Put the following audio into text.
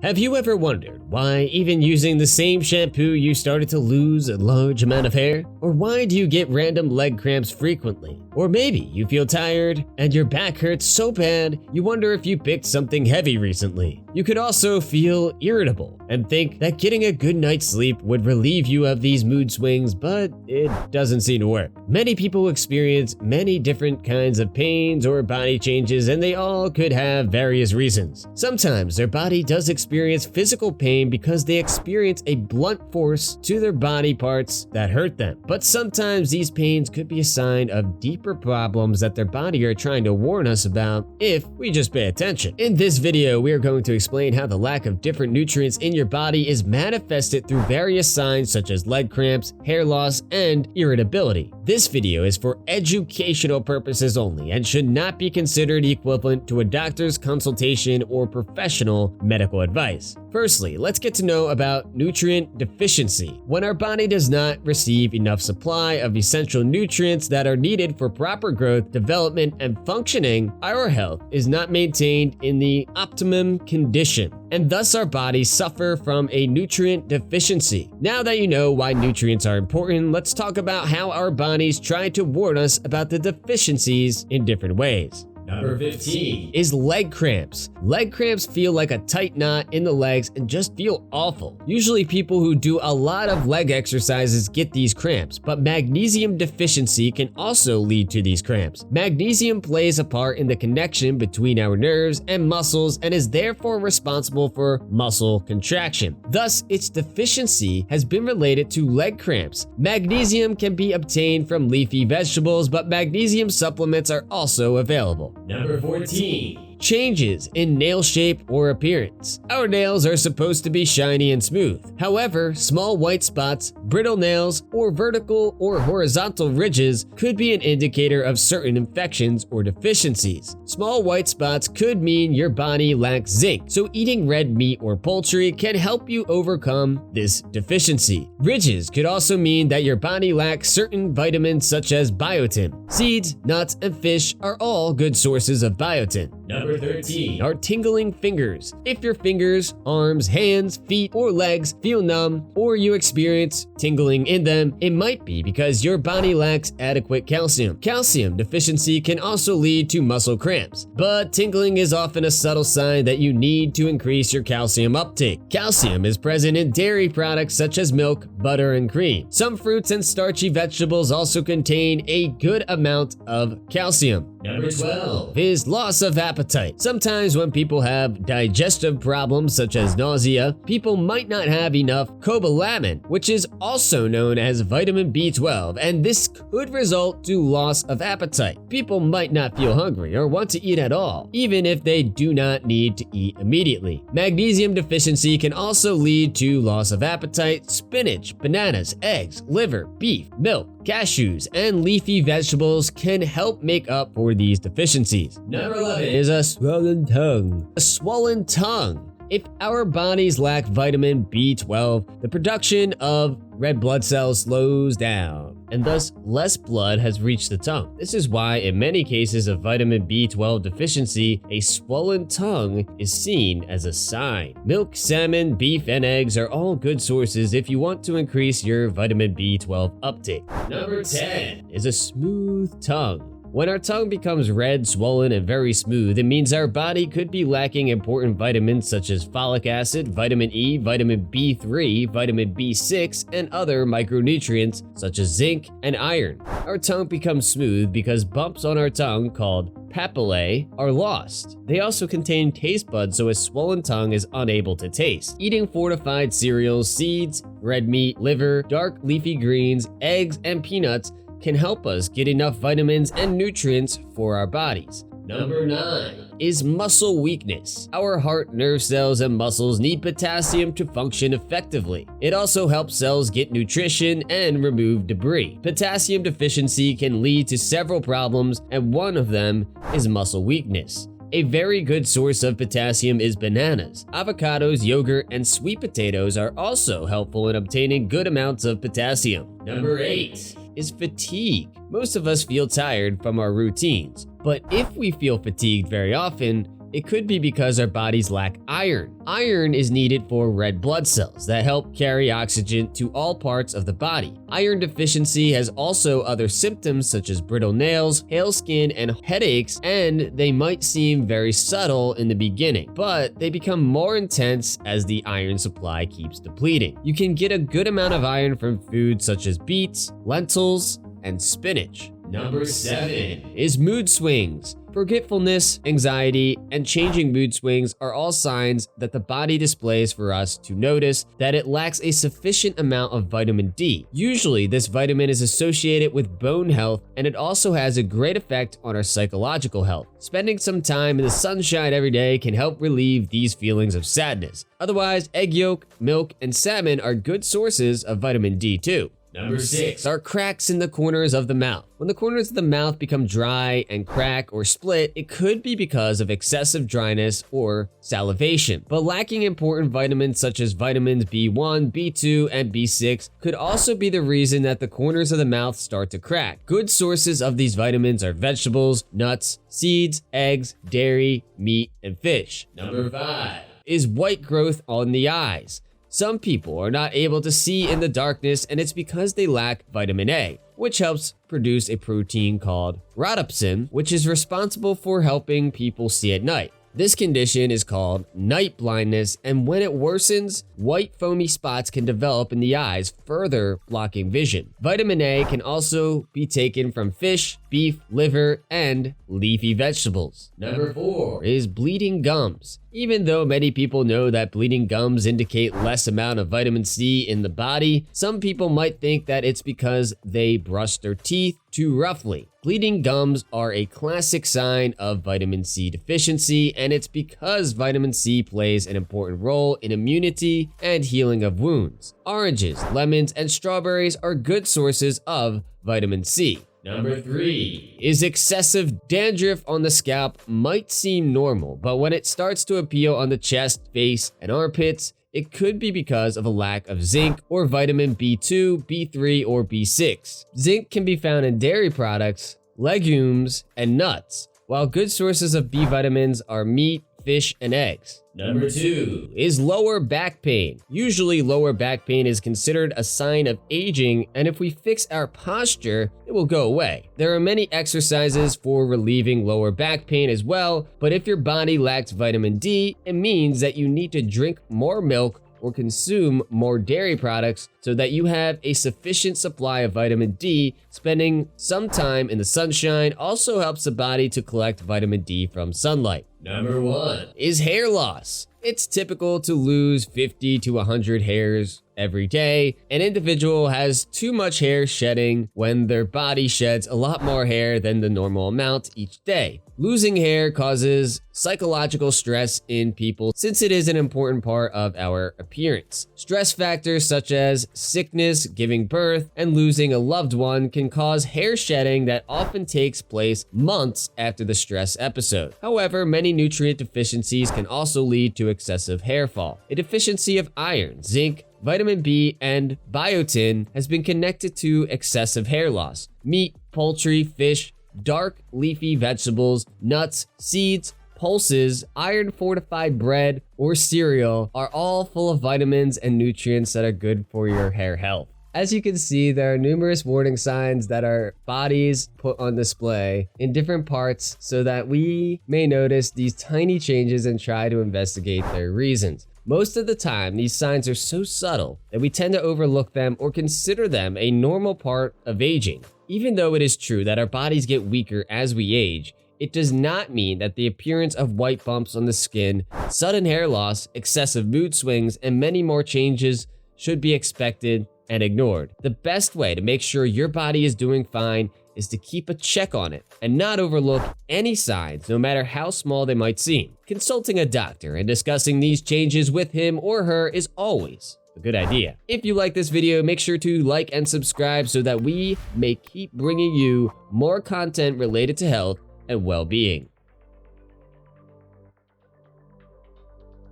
Have you ever wondered why even using the same shampoo you started to lose a large amount of hair? Or why do you get random leg cramps frequently? Or maybe you feel tired and your back hurts so bad you wonder if you picked something heavy recently. You could also feel irritable and think that getting a good night's sleep would relieve you of these mood swings, but it doesn't seem to work. Many people experience many different kinds of pains or body changes, and they all could have various reasons. Sometimes their body does experience physical pain because they experience a blunt force to their body parts that hurt them. But sometimes these pains could be a sign of deeper problems that their body are trying to warn us about if we just pay attention. In this video, we are going to explain how the lack of different nutrients in your body is manifested through various signs such as leg cramps, hair loss, and irritability. This video is for educational purposes only and should not be considered equivalent to a doctor's consultation or professional medical advice. Firstly, let's get to know about nutrient deficiency. When our body does not receive enough supply of essential nutrients that are needed for proper growth, development, and functioning, our health is not maintained in the optimum condition, and thus our bodies suffer from a nutrient deficiency. Now that you know why nutrients are important, let's talk about how our bodies try to warn us about the deficiencies in different ways. Number 15 is leg cramps. Leg cramps feel like a tight knot in the legs and just feel awful. Usually people who do a lot of leg exercises get these cramps, but magnesium deficiency can also lead to these cramps. Magnesium plays a part in the connection between our nerves and muscles and is therefore responsible for muscle contraction. Thus, its deficiency has been related to leg cramps. Magnesium can be obtained from leafy vegetables, but magnesium supplements are also available. Number 14. Changes in nail shape or appearance. Our nails are supposed to be shiny and smooth. However, small white spots, brittle nails, or vertical or horizontal ridges could be an indicator of certain infections or deficiencies. Small white spots could mean your body lacks zinc, so eating red meat or poultry can help you overcome this deficiency. Ridges could also mean that your body lacks certain vitamins such as biotin. Seeds, nuts, and fish are all good sources of biotin. Number 13 are tingling fingers. If your fingers, arms, hands, feet, or legs feel numb or you experience tingling in them, it might be because your body lacks adequate calcium. Calcium deficiency can also lead to muscle cramps, but tingling is often a subtle sign that you need to increase your calcium uptake. Calcium is present in dairy products such as milk, butter, and cream. Some fruits and starchy vegetables also contain a good amount of calcium. Number 12 is loss of appetite. Sometimes when people have digestive problems such as nausea, people might not have enough cobalamin, which is also known as vitamin B12, and this could result to loss of appetite. People might not feel hungry or want to eat at all, even if they do not need to eat immediately. Magnesium deficiency can also lead to loss of appetite. Spinach, bananas, eggs, liver, beef, milk, cashews, and leafy vegetables can help make up for these deficiencies. Number 11 is a swollen tongue. A swollen tongue. If our bodies lack vitamin B12, the production of red blood cells slows down, and thus less blood has reached the tongue. This is why in many cases of vitamin B12 deficiency, a swollen tongue is seen as a sign. Milk, salmon, beef, and eggs are all good sources if you want to increase your vitamin B12 uptake. Number 10 is a smooth tongue. When our tongue becomes red, swollen, and very smooth, it means our body could be lacking important vitamins such as folic acid, vitamin E, vitamin B3, vitamin B6, and other micronutrients such as zinc and iron. Our tongue becomes smooth because bumps on our tongue called papillae are lost. They also contain taste buds, so a swollen tongue is unable to taste. Eating fortified cereals, seeds, red meat, liver, dark leafy greens, eggs, and peanuts can help us get enough vitamins and nutrients for our bodies. Number 9 is muscle weakness. Our heart, nerve cells, and muscles need potassium to function effectively. It also helps cells get nutrition and remove debris. Potassium deficiency can lead to several problems, and one of them is muscle weakness. A very good source of potassium is bananas. Avocados, yogurt, and sweet potatoes are also helpful in obtaining good amounts of potassium. Number 8 is fatigue. Most of us feel tired from our routines, but if we feel fatigued very often, It could be because our bodies lack iron. Iron is needed for red blood cells that help carry oxygen to all parts of the body. Iron deficiency has also other symptoms such as brittle nails, pale skin, and headaches, and they might seem very subtle in the beginning, but they become more intense as the iron supply keeps depleting. You can get a good amount of iron from foods such as beets, lentils, and spinach. Number 7 is mood swings. Forgetfulness, anxiety, and changing mood swings are all signs that the body displays for us to notice that it lacks a sufficient amount of vitamin D. Usually, this vitamin is associated with bone health, and it also has a great effect on our psychological health. Spending some time in the sunshine every day can help relieve these feelings of sadness. Otherwise, egg yolk, milk, and salmon are good sources of vitamin D too. Number 6 are cracks in the corners of the mouth. When the corners of the mouth become dry and crack or split, it could be because of excessive dryness or salivation. But lacking important vitamins such as vitamins B1, B2, and B6 could also be the reason that the corners of the mouth start to crack. Good sources of these vitamins are vegetables, nuts, seeds, eggs, dairy, meat, and fish. Number 5 is white growth on the eyes. Some people are not able to see in the darkness, and it's because they lack vitamin A, which helps produce a protein called rhodopsin, which is responsible for helping people see at night. This condition is called night blindness, and when it worsens, white foamy spots can develop in the eyes, further blocking vision. Vitamin A can also be taken from fish, beef, liver, and leafy vegetables. Number 4 is bleeding gums. Even though many people know that bleeding gums indicate less amount of vitamin C in the body, some people might think that it's because they brush their teeth too roughly. Bleeding gums are a classic sign of vitamin C deficiency, and it's because vitamin C plays an important role in immunity and healing of wounds. Oranges, lemons, and strawberries are good sources of vitamin C. Number 3 is excessive dandruff on the scalp. Might seem normal, but when it starts to appear on the chest, face, and armpits, it could be because of a lack of zinc or vitamin B2, B3, or B6. Zinc can be found in dairy products, legumes, and nuts, while good sources of B vitamins are meat, fish, and eggs. Number 2 is lower back pain. Usually, lower back pain is considered a sign of aging, and if we fix our posture, it will go away. There are many exercises for relieving lower back pain as well, but if your body lacks vitamin D, it means that you need to drink more milk or consume more dairy products so that you have a sufficient supply of vitamin D. Spending some time in the sunshine also helps the body to collect vitamin D from sunlight. Number 1 is hair loss. It's typical to lose 50 to 100 hairs every day. An individual has too much hair shedding when their body sheds a lot more hair than the normal amount each day. Losing hair causes psychological stress in people since it is an important part of our appearance. Stress factors such as sickness, giving birth, and losing a loved one can cause hair shedding that often takes place months after the stress episode. However, many nutrient deficiencies can also lead to excessive hair fall. A deficiency of iron, zinc, vitamin B, and biotin has been connected to excessive hair loss. Meat, poultry, fish, dark leafy vegetables, nuts, seeds, pulses, iron-fortified bread, or cereal are all full of vitamins and nutrients that are good for your hair health. As you can see, there are numerous warning signs that our bodies put on display in different parts so that we may notice these tiny changes and try to investigate their reasons. Most of the time, these signs are so subtle that we tend to overlook them or consider them a normal part of aging. Even though it is true that our bodies get weaker as we age, it does not mean that the appearance of white bumps on the skin, sudden hair loss, excessive mood swings, and many more changes should be expected and ignored. The best way to make sure your body is doing fine is to keep a check on it and not overlook any signs, no matter how small they might seem. Consulting a doctor and discussing these changes with him or her is always a good idea. If you like this video, make sure to like and subscribe so that we may keep bringing you more content related to health and well-being.